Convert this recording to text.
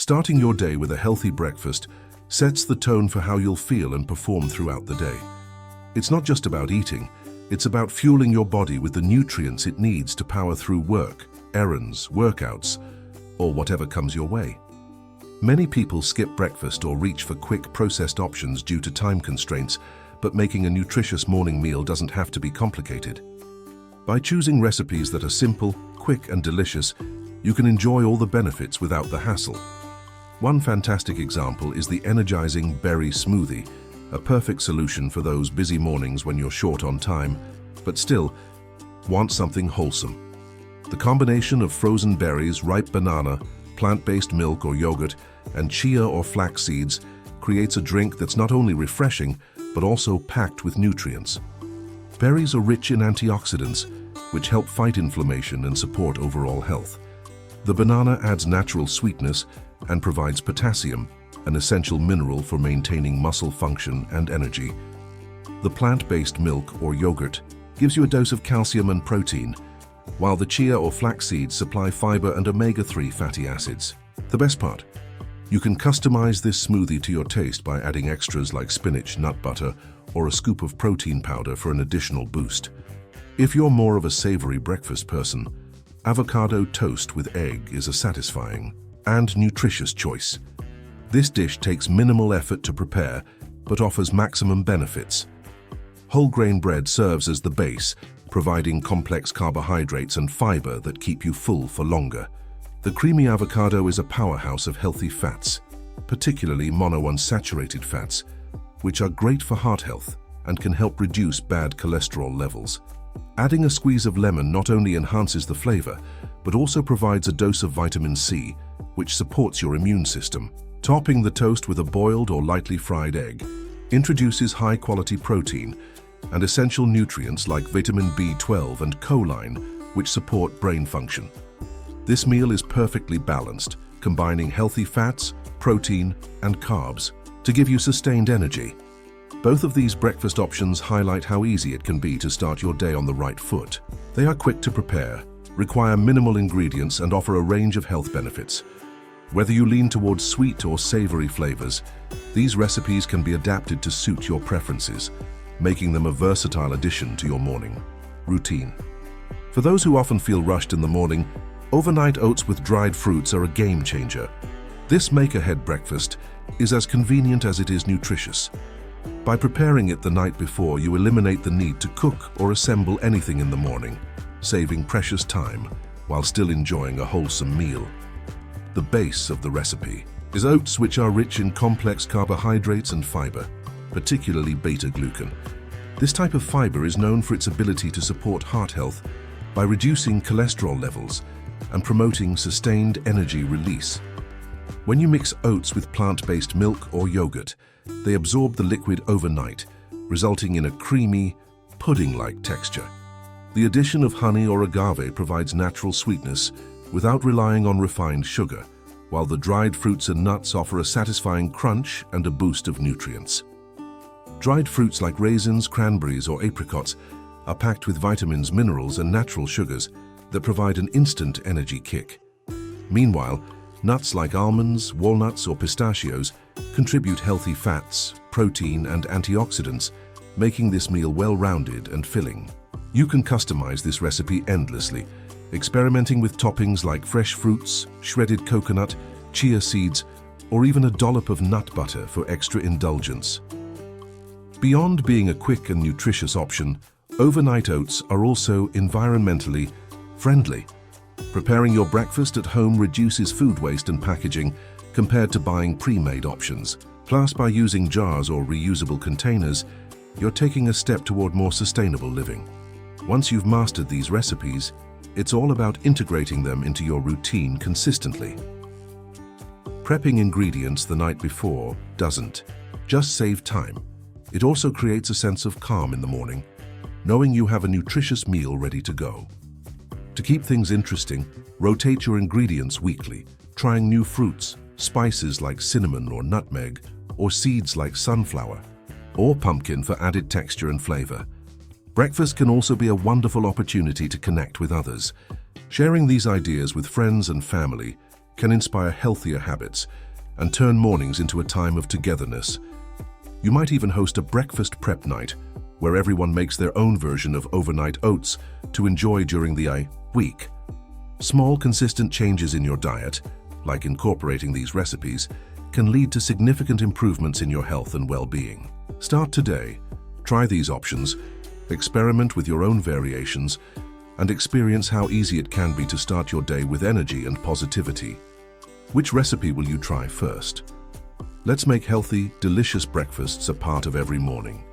Starting your day with a healthy breakfast sets the tone for how you'll feel and perform throughout the day. It's not just about eating, it's about fueling your body with the nutrients it needs to power through work, errands, workouts, or whatever comes your way. Many people skip breakfast or reach for quick processed options due to time constraints, but making a nutritious morning meal doesn't have to be complicated. By choosing recipes that are simple, quick, and delicious, you can enjoy all the benefits without the hassle. One fantastic example is the energizing berry smoothie, a perfect solution for those busy mornings when you're short on time, but still want something wholesome. The combination of frozen berries, ripe banana, plant-based milk or yogurt, and chia or flax seeds creates a drink that's not only refreshing, but also packed with nutrients. Berries are rich in antioxidants, which help fight inflammation and support overall health. The banana adds natural sweetness and provides potassium, an essential mineral for maintaining muscle function and energy. The plant-based milk or yogurt gives you a dose of calcium and protein, while the chia or flax seeds supply fiber and omega-3 fatty acids. The best part? You can customize this smoothie to your taste by adding extras like spinach, nut butter, or a scoop of protein powder for an additional boost. If you're more of a savory breakfast person, avocado toast with egg is a satisfying and nutritious choice. This dish takes minimal effort to prepare, but offers maximum benefits. Whole grain bread serves as the base, providing complex carbohydrates and fiber that keep you full for longer. The creamy avocado is a powerhouse of healthy fats, particularly monounsaturated fats, which are great for heart health and can help reduce bad cholesterol levels. Adding a squeeze of lemon not only enhances the flavor, but also provides a dose of vitamin C, which supports your immune system. Topping the toast with a boiled or lightly fried egg introduces high-quality protein and essential nutrients like vitamin B12 and choline, which support brain function. This meal is perfectly balanced, combining healthy fats, protein, and carbs to give you sustained energy. Both of these breakfast options highlight how easy it can be to start your day on the right foot. They are quick to prepare, require minimal ingredients, and offer a range of health benefits. Whether you lean towards sweet or savory flavors, these recipes can be adapted to suit your preferences, making them a versatile addition to your morning routine. For those who often feel rushed in the morning, overnight oats with dried fruits are a game changer. This make-ahead breakfast is as convenient as it is nutritious. By preparing it the night before, you eliminate the need to cook or assemble anything in the morning, saving precious time while still enjoying a wholesome meal. The base of the recipe is oats, which are rich in complex carbohydrates and fiber, particularly beta-glucan. This type of fiber is known for its ability to support heart health by reducing cholesterol levels and promoting sustained energy release. When you mix oats with plant-based milk or yogurt, they absorb the liquid overnight, resulting in a creamy, pudding-like texture. The addition of honey or agave provides natural sweetness without relying on refined sugar, while the dried fruits and nuts offer a satisfying crunch and a boost of nutrients. Dried fruits like raisins, cranberries, or apricots are packed with vitamins, minerals, and natural sugars that provide an instant energy kick. Meanwhile, nuts like almonds, walnuts, or pistachios contribute healthy fats, protein, and antioxidants, making this meal well-rounded and filling. You can customize this recipe endlessly, experimenting with toppings like fresh fruits, shredded coconut, chia seeds, or even a dollop of nut butter for extra indulgence. Beyond being a quick and nutritious option, overnight oats are also environmentally friendly. Preparing your breakfast at home reduces food waste and packaging compared to buying pre-made options. Plus, by using jars or reusable containers, you're taking a step toward more sustainable living. Once you've mastered these recipes, it's all about integrating them into your routine consistently. Prepping ingredients the night before doesn't just save time. It also creates a sense of calm in the morning, knowing you have a nutritious meal ready to go. To keep things interesting, rotate your ingredients weekly, trying new fruits, spices like cinnamon or nutmeg, or seeds like sunflower or pumpkin for added texture and flavor. Breakfast can also be a wonderful opportunity to connect with others. Sharing these ideas with friends and family can inspire healthier habits and turn mornings into a time of togetherness. You might even host a breakfast prep night where everyone makes their own version of overnight oats to enjoy during the week. Small, consistent changes in your diet, like incorporating these recipes, can lead to significant improvements in your health and well-being. Start today. Try these options, experiment with your own variations, and experience how easy it can be to start your day with energy and positivity. Which recipe will you try first? Let's make healthy, delicious breakfasts a part of every morning.